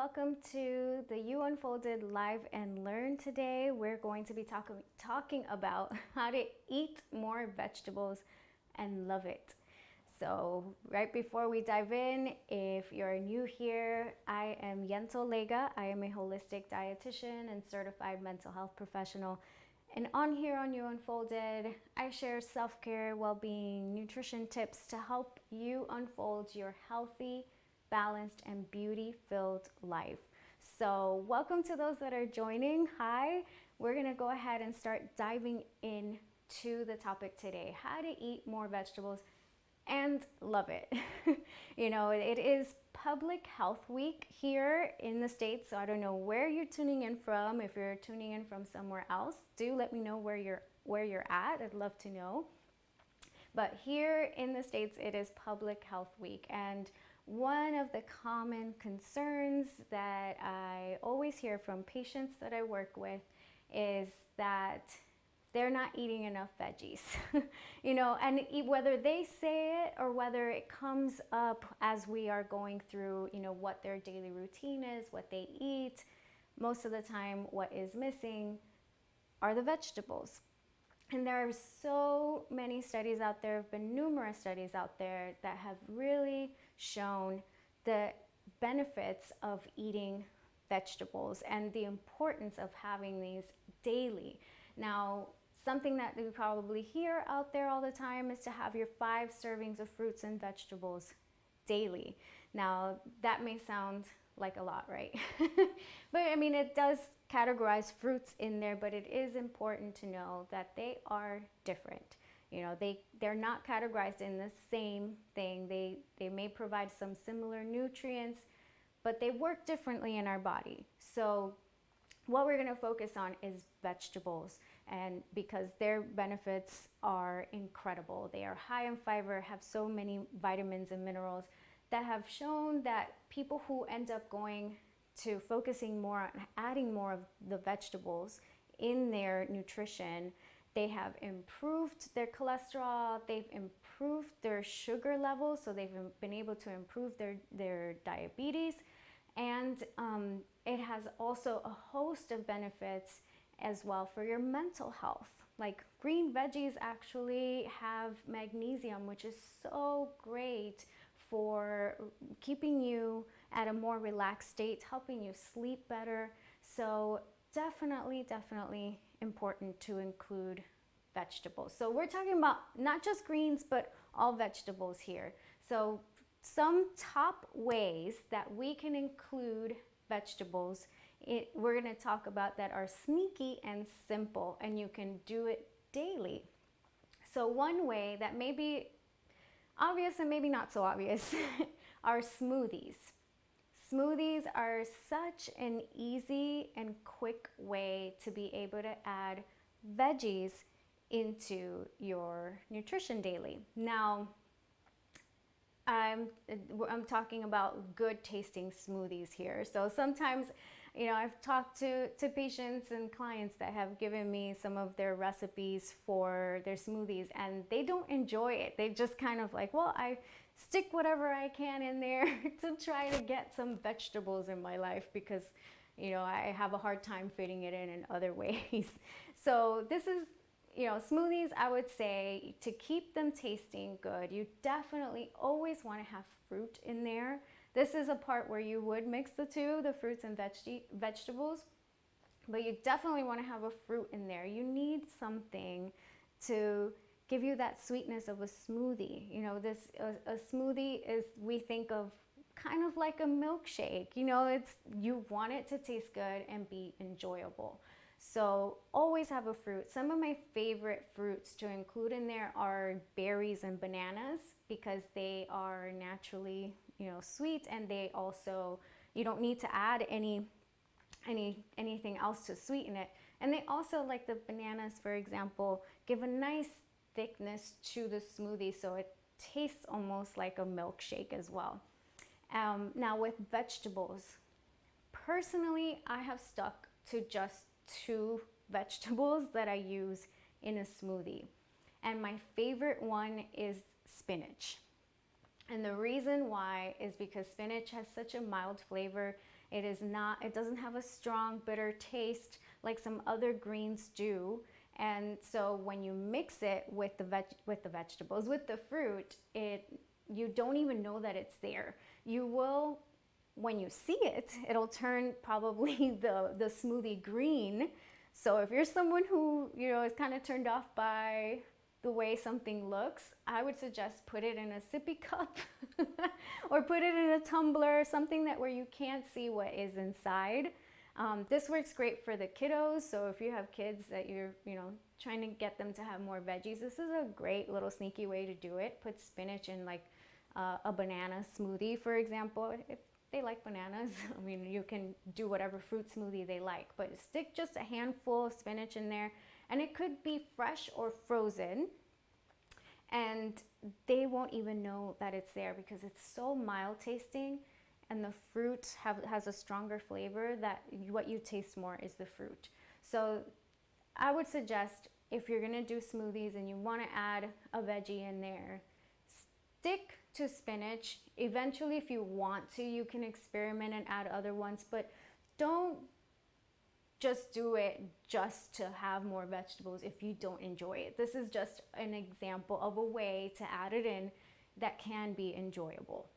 welcome to the You Unfolded Live and Learn. Today we're going to be talking about how to eat more vegetables and love it. So right before we dive in, if you're new here, I am Yentl Lega. I am a holistic dietitian and certified mental health professional. And on here on You Unfolded, I share self-care, well-being, nutrition tips to help you unfold your healthy, balanced, and beauty-filled life. So welcome to those that are joining. Hi, we're gonna go ahead and start diving into the topic today, how to eat more vegetables and love it. It is Public Health Week here in the States, so I don't know where you're tuning in from. If you're tuning in from somewhere else, do let me know where you're at. I'd love to know. But here in the States, it is Public Health Week, and one of the common concerns that I always hear from patients that I work with is that they're not eating enough veggies, and whether they say it or whether it comes up as we are going through, what their daily routine is, what they eat, most of the time what is missing are the vegetables. And there are so many studies out there, have been numerous studies out there that have really shown the benefits of eating vegetables and the importance of having these daily. Now, something that we probably hear out there all the time is to have your 5 servings of fruits and vegetables daily. Now, that may sound like a lot, right? But I mean, it does categorize fruits in there, but it is important to know that they are different. They're not categorized in the same thing. They may provide some similar nutrients, but they work differently in our body. So what we're going to focus on is vegetables, and because their benefits are incredible. They are high in fiber, have so many vitamins and minerals that have shown that people who end up going to focusing more on adding more of the vegetables in their nutrition, they have improved their cholesterol, they've improved their sugar levels, so they've been able to improve their diabetes, and it has also a host of benefits as well for your mental health. Like green veggies actually have magnesium, which is so great for keeping you at a more relaxed state, helping you sleep better. So definitely important to include vegetables. So we're talking about not just greens, but all vegetables here. So some top ways that we can include vegetables, we're going to talk about that are sneaky and simple, and you can do it daily. So one way that may be obvious and maybe not so obvious are smoothies. Smoothies are such an easy and quick way to be able to add veggies into your nutrition daily. Now, I'm talking about good tasting smoothies here. So sometimes, I've talked to patients and clients that have given me some of their recipes for their smoothies, and they don't enjoy it. They just kind of like, well, I stick whatever I can in there to try to get some vegetables in my life because, I have a hard time fitting it in other ways. So this is, smoothies, I would say to keep them tasting good, you definitely always want to have fruit in there. This is a part where you would mix the two, the fruits and vegetables, but you definitely want to have a fruit in there. You need something to give you that sweetness of a smoothie. A smoothie is, we think of kind of like a milkshake. You want it to taste good and be enjoyable. So always have a fruit. Some of my favorite fruits to include in there are berries and bananas because they are naturally, sweet, and they also, you don't need to add anything else to sweeten it. And they also, like the bananas, for example, give a nice thickness to the smoothie, so it tastes almost like a milkshake as well. Now with vegetables, personally, I have stuck to just 2 vegetables that I use in a smoothie. And my favorite one is spinach. And the reason why is because spinach has such a mild flavor. It doesn't have a strong bitter taste like some other greens do. And so when you mix it with the vegetables, with the fruit, you don't even know that it's there. You will, when you see it, it'll turn probably the smoothie green. So if you're someone who, is kind of turned off by the way something looks, I would suggest put it in a sippy cup or put it in a tumbler, something that where you can't see what is inside. This works great for the kiddos. So if you have kids that you're, trying to get them to have more veggies, this is a great little sneaky way to do it. Put spinach in like a banana smoothie, for example. If they like bananas, I mean, you can do whatever fruit smoothie they like, but stick just a handful of spinach in there, and it could be fresh or frozen, and they won't even know that it's there because it's so mild tasting, and the fruit has a stronger flavor that what you taste more is the fruit. So I would suggest, if you're gonna do smoothies and you wanna add a veggie in there, stick to spinach. Eventually, if you want to, you can experiment and add other ones, but don't just do it just to have more vegetables if you don't enjoy it. This is just an example of a way to add it in that can be enjoyable.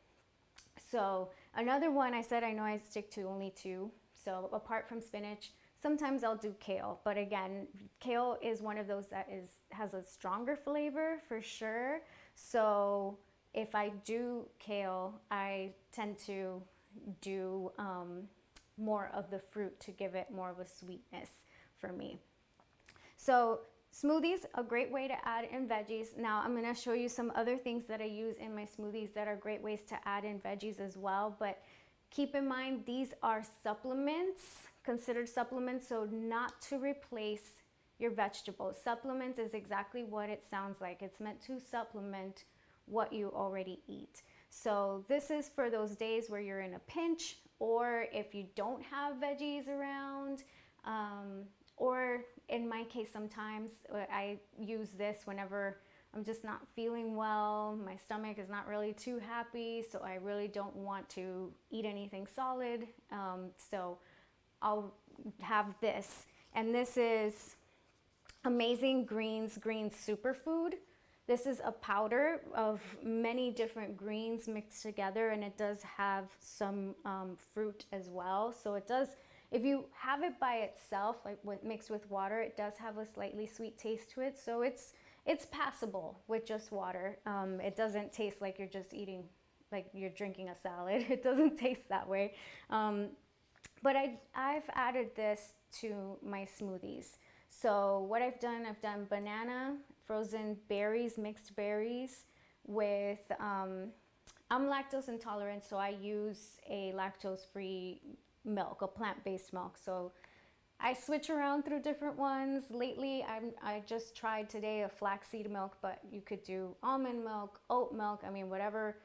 So another one, I know I stick to only two. So apart from spinach, sometimes I'll do kale, but again, kale is one of those that has a stronger flavor for sure. So if I do kale, I tend to do more of the fruit to give it more of a sweetness for me. So smoothies, a great way to add in veggies. Now I'm going to show you some other things that I use in my smoothies that are great ways to add in veggies as well. But keep in mind, these are supplements, considered supplements, so not to replace your vegetables. Supplements is exactly what it sounds like. It's meant to supplement what you already eat. So this is for those days where you're in a pinch, or if you don't have veggies around, or in my case, sometimes I use this whenever I'm just not feeling well, my stomach is not really too happy, so I really don't want to eat anything solid. So I'll have this, and this is Amazing Greens Green Superfood. This is a powder of many different greens mixed together, and it does have some fruit as well. So it does, if you have it by itself, like mixed with water, it does have a slightly sweet taste to it. So it's passable with just water. It doesn't taste like you're just eating, like you're drinking a salad. It doesn't taste that way. But I've added this to my smoothies. So what I've done banana, frozen berries, mixed berries with, I'm lactose intolerant, so I use a lactose-free milk, a plant-based milk. So I switch around through different ones. Lately, I just tried today a flaxseed milk, but you could do almond milk, oat milk, I mean, whatever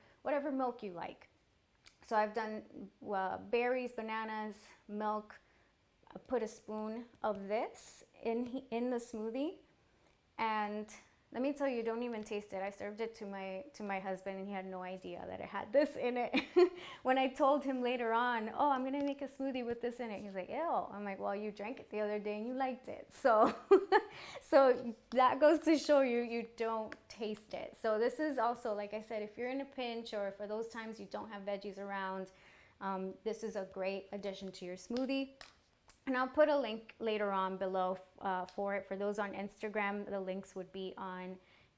milk you like. So I've done berries, bananas, milk. I put a spoon of this in the smoothie, and let me tell you, don't even taste it. I served it to my husband, and he had no idea that it had this in it. When I told him later on, oh, I'm gonna make a smoothie with this in it, he's like, ew. I'm like, well, you drank it the other day and you liked it. So so that goes to show you don't taste it. So this is also, like I said, if you're in a pinch or for those times you don't have veggies around, this is a great addition to your smoothie. And I'll put a link later on below for it. For those on Instagram, the links would be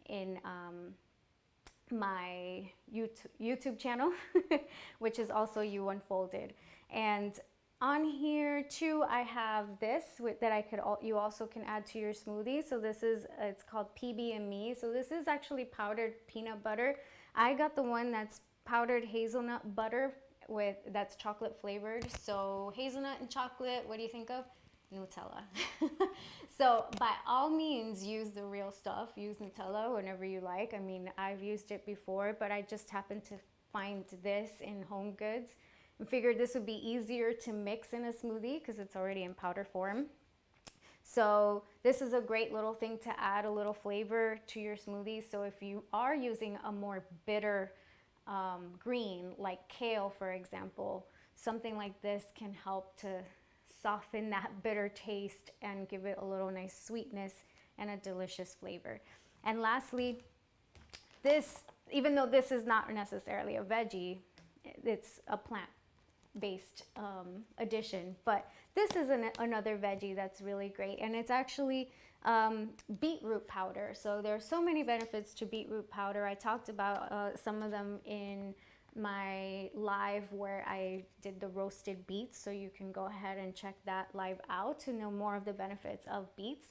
in my YouTube channel, which is also You Unfolded. And on here too, I have this that you also can add to your smoothie. So this is, it's called PB&Me. So this is actually powdered peanut butter. I got the one that's powdered hazelnut butter that's chocolate flavored. So hazelnut and chocolate, what do you think of? Nutella. So by all means, use the real stuff. Use Nutella whenever you like. I mean, I've used it before, but I just happened to find this in Home Goods and figured this would be easier to mix in a smoothie because it's already in powder form. So this is a great little thing to add a little flavor to your smoothie. So if you are using a more bitter green like kale, for example, something like this can help to soften that bitter taste and give it a little nice sweetness and a delicious flavor. And lastly, this, even though this is not necessarily a veggie, it's a plant-based addition, but this is another veggie that's really great, and it's actually beetroot powder. So there are so many benefits to beetroot powder. I talked about some of them in my live where I did the roasted beets, so you can go ahead and check that live out to know more of the benefits of beets.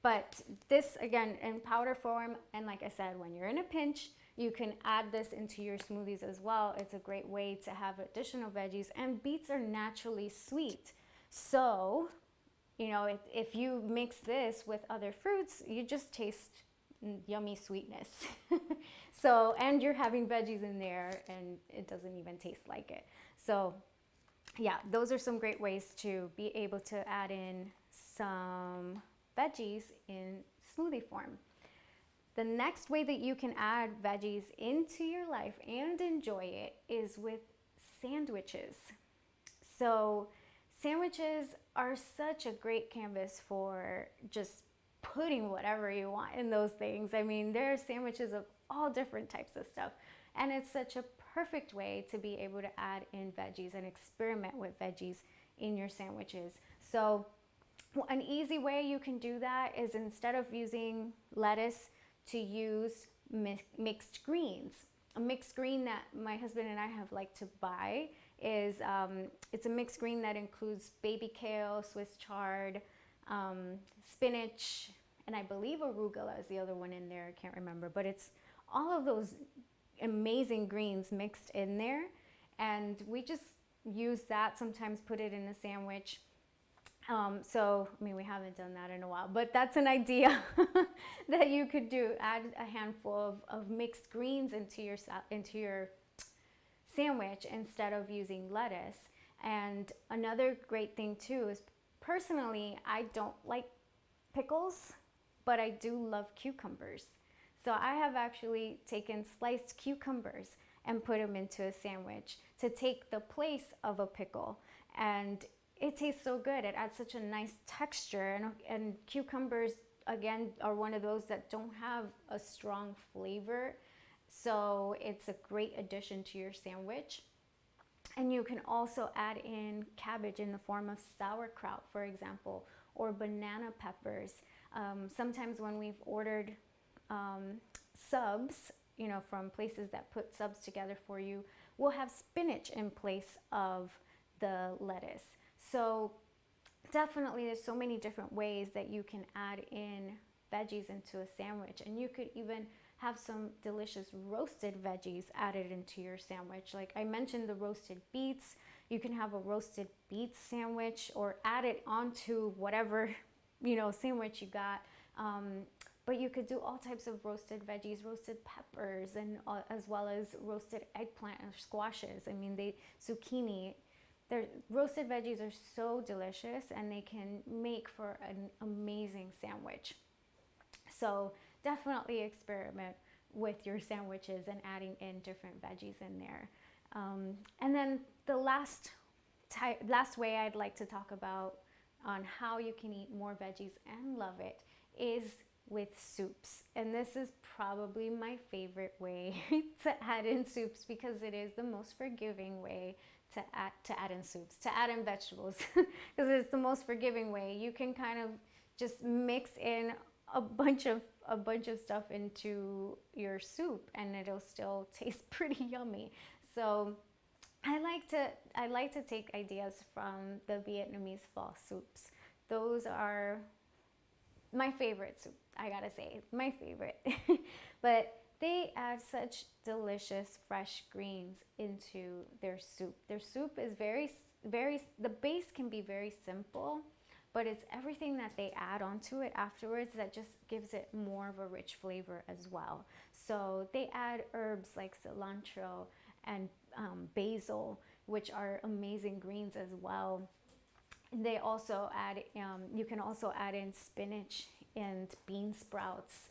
But this, again, in powder form, and like I said, when you're in a pinch, you can add this into your smoothies as well. It's a great way to have additional veggies, and beets are naturally sweet. So, you know, if you mix this with other fruits, you just taste yummy sweetness. So, and you're having veggies in there and it doesn't even taste like it. So yeah, those are some great ways to be able to add in some veggies in smoothie form. The next way that you can add veggies into your life and enjoy it is with sandwiches. So sandwiches are such a great canvas for just putting whatever you want in those things. I mean, there are sandwiches of all different types of stuff, and it's such a perfect way to be able to add in veggies and experiment with veggies in your sandwiches. So an easy way you can do that is, instead of using lettuce, to use mixed greens. A mixed green that my husband and I have liked to buy is it's a mixed green that includes baby kale, Swiss chard, spinach, and I believe arugula is the other one in there. I can't remember, but it's all of those amazing greens mixed in there, and we just use that, sometimes put it in a sandwich. So, I mean, we haven't done that in a while, but that's an idea that you could do. Add a handful of mixed greens into your sandwich instead of using lettuce. And another great thing too is, personally, I don't like pickles, but I do love cucumbers. So I have actually taken sliced cucumbers and put them into a sandwich to take the place of a pickle, and it tastes so good. It adds such a nice texture, and cucumbers, again, are one of those that don't have a strong flavor, so it's a great addition to your sandwich. And you can also add in cabbage in the form of sauerkraut, for example, or banana peppers. Sometimes when we've ordered subs, you know, from places that put subs together for you, we'll have spinach in place of the lettuce. So definitely there's so many different ways that you can add in veggies into a sandwich, and you could even have some delicious roasted veggies added into your sandwich. Like I mentioned, the roasted beets, you can have a roasted beets sandwich or add it onto whatever, you know, sandwich you got. But you could do all types of roasted veggies, roasted peppers, and as well as roasted eggplant or squashes. I mean, zucchini. Roasted veggies are so delicious, and they can make for an amazing sandwich. So definitely experiment with your sandwiches and adding in different veggies in there. And then the last way I'd like to talk about on how you can eat more veggies and love it is with soups. And this is probably my favorite way to add in soups, because it is the most forgiving way to add in soups, to add in vegetables, because it's the most forgiving way. You can kind of just mix in a bunch of stuff into your soup, and it'll still taste pretty yummy. So I like to take ideas from the Vietnamese pho soups. Those are my favorite soup, I gotta say, my favorite. But they add such delicious fresh greens into their soup. Their soup is the base can be very simple, but it's everything that they add onto it afterwards that just gives it more of a rich flavor as well. So they add herbs like cilantro and basil, which are amazing greens as well. They also add, you can also add in spinach and bean sprouts,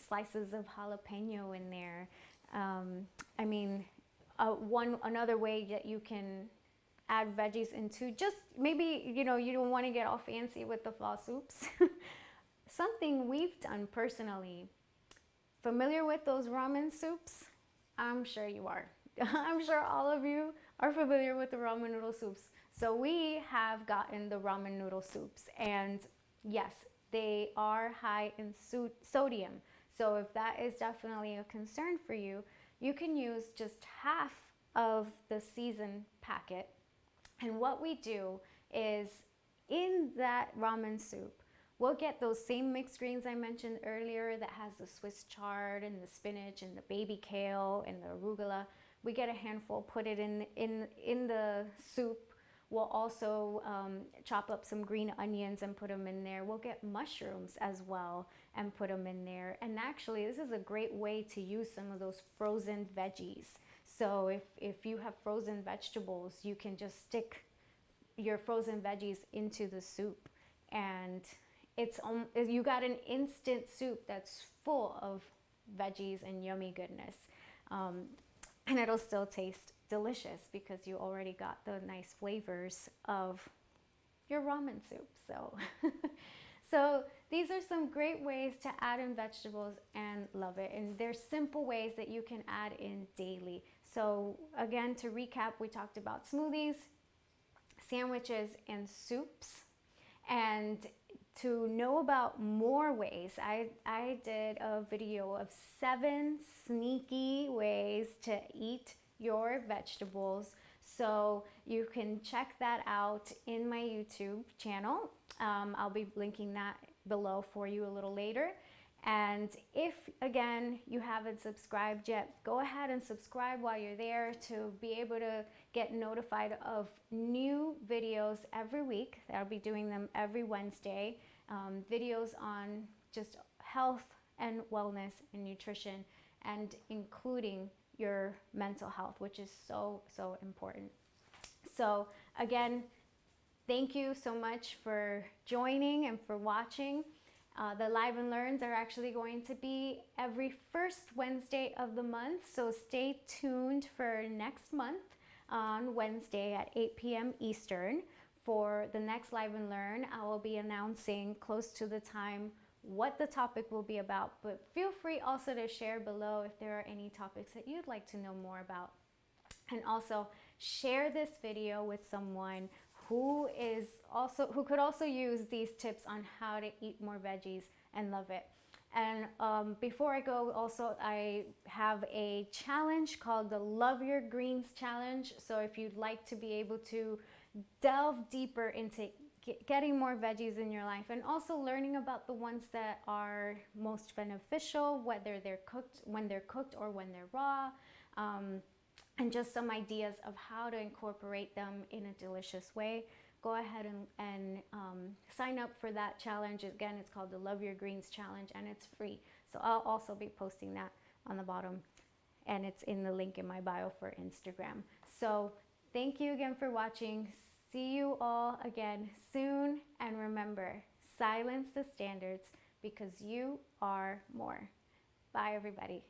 slices of jalapeno in there. I mean, another way that you can add veggies into, just maybe, you know, you don't want to get all fancy with the pho soups. Something we've done personally. Familiar with those ramen soups? I'm sure you are. I'm sure all of you are familiar with the ramen noodle soups. So we have gotten the ramen noodle soups, and yes, they are high in sodium. So if that is definitely a concern for you, you can use just half of the seasoned packet. And what we do is, in that ramen soup, we'll get those same mixed greens I mentioned earlier that has the Swiss chard and the spinach and the baby kale and the arugula. We get a handful, put it in the soup. We'll also chop up some green onions and put them in there. We'll get mushrooms as well and put them in there. And actually, this is a great way to use some of those frozen veggies. So if you have frozen vegetables, you can just stick your frozen veggies into the soup, and you got an instant soup that's full of veggies and yummy goodness. And it'll still taste delicious because you already got the nice flavors of your ramen soup. So these are some great ways to add in vegetables and love it. And there's simple ways that you can add in daily. So again, to recap, we talked about smoothies, sandwiches, and soups. And to know about more ways, I did a video of 7 sneaky ways to eat your vegetables. So you can check that out in my YouTube channel. I'll be linking that below for you a little later. And if, again, you haven't subscribed yet, go ahead and subscribe while you're there to be able to get notified of new videos every week. I'll be doing them every Wednesday. Videos on just health and wellness and nutrition, and including your mental health, which is so, so important. So again, thank you so much for joining and for watching. The Live and Learns are actually going to be every first Wednesday of the month, so stay tuned for next month on Wednesday at 8 p.m. Eastern. For the next Live and Learn, I will be announcing close to the time what the topic will be about, but feel free also to share below if there are any topics that you'd like to know more about. And also share this video with someone who could also use these tips on how to eat more veggies and love it. And before I go, also I have a challenge called the Love Your Greens Challenge. So if you'd like to be able to delve deeper into getting more veggies in your life, and also learning about the ones that are most beneficial, whether they're cooked, when they're cooked or when they're raw, and just some ideas of how to incorporate them in a delicious way, go ahead and sign up for that challenge. Again, it's called the Love Your Greens Challenge, and it's free. So I'll also be posting that on the bottom, and it's in the link in my bio for Instagram. So thank you again for watching. See you all again soon, and remember, silence the standards because you are more. Bye, everybody.